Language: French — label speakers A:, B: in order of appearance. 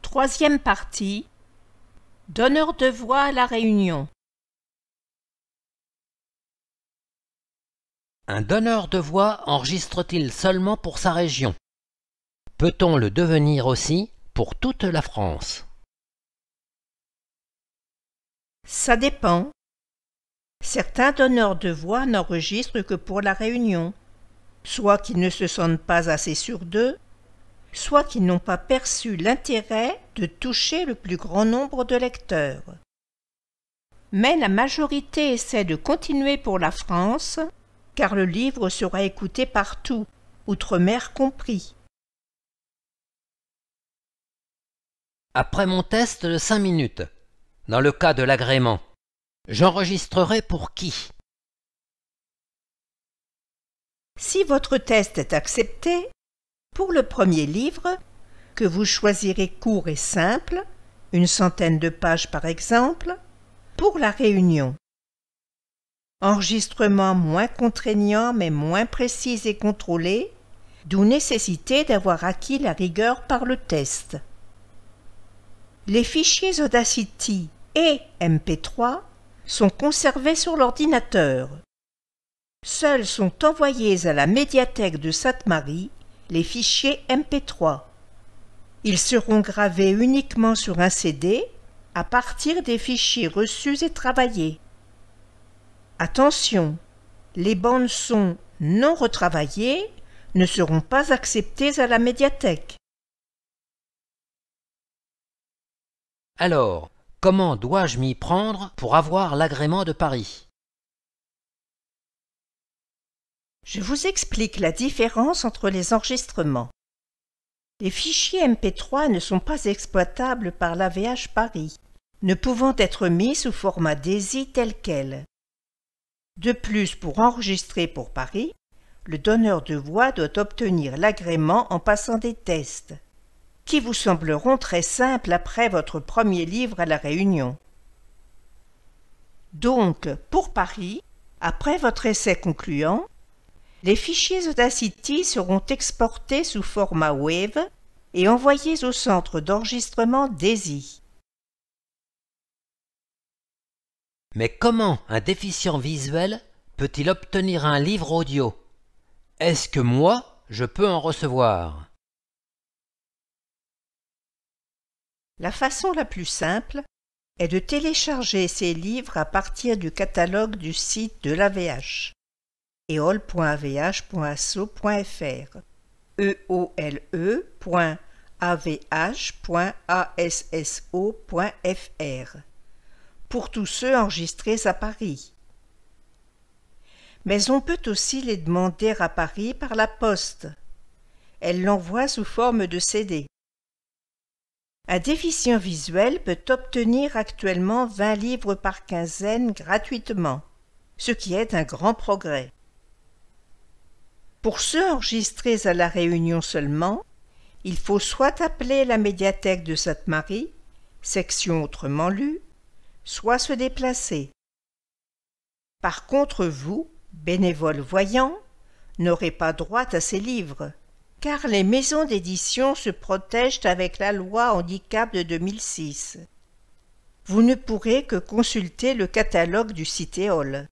A: Troisième partie. Donneur de voix à la Réunion.
B: Un donneur de voix enregistre-t-il seulement pour sa région? Peut-on le devenir aussi pour toute la France?
A: Ça dépend. Certains donneurs de voix n'enregistrent que pour la Réunion, soit qu'ils ne se sentent pas assez sûrs d'eux, soit qu'ils n'ont pas perçu l'intérêt de toucher le plus grand nombre de lecteurs. Mais la majorité essaie de continuer pour la France, car le livre sera écouté partout, outre-mer compris.
B: Après mon test de 5 minutes, dans le cas de l'agrément, j'enregistrerai pour qui?
A: Si votre test est accepté, pour le premier livre, que vous choisirez court et simple, 100 de pages par exemple, pour la Réunion. Enregistrement moins contraignant mais moins précis et contrôlé, d'où nécessité d'avoir acquis la rigueur par le test. Les fichiers Audacity et MP3 sont conservés sur l'ordinateur. Seuls sont envoyés à la médiathèque de Sainte-Marie les fichiers MP3. Ils seront gravés uniquement sur un CD à partir des fichiers reçus et travaillés. Attention, les bandes son non retravaillées ne seront pas acceptées à la médiathèque.
B: Alors, comment dois-je m'y prendre pour avoir l'agrément de Paris?
A: Je vous explique la différence entre les enregistrements. Les fichiers MP3 ne sont pas exploitables par l'AVH Paris, ne pouvant être mis sous format DAISY tel quel. De plus, pour enregistrer pour Paris, le donneur de voix doit obtenir l'agrément en passant des tests, qui vous sembleront très simples après votre premier livre à la Réunion. Donc, pour Paris, après votre essai concluant, les fichiers Audacity seront exportés sous format Wave et envoyés au centre d'enregistrement DAISY.
B: Mais comment un déficient visuel peut-il obtenir un livre audio? Est-ce que moi, je peux en recevoir?
A: La façon la plus simple est de télécharger ces livres à partir du catalogue du site de l'AVH. eole.avh.asso.fr eole.avh.asso.fr pour tous ceux enregistrés à Paris. Mais on peut aussi les demander à Paris par la poste. Elle l'envoie sous forme de CD. Un déficient visuel peut obtenir actuellement 20 livres par quinzaine gratuitement, ce qui est un grand progrès. Pour ceux enregistrés à la Réunion seulement, il faut soit appeler la médiathèque de Sainte-Marie, section autrement lue, soit se déplacer. Par contre, vous, bénévole voyant, n'aurez pas droit à ces livres, car les maisons d'édition se protègent avec la loi handicap de 2006. Vous ne pourrez que consulter le catalogue du site Éole.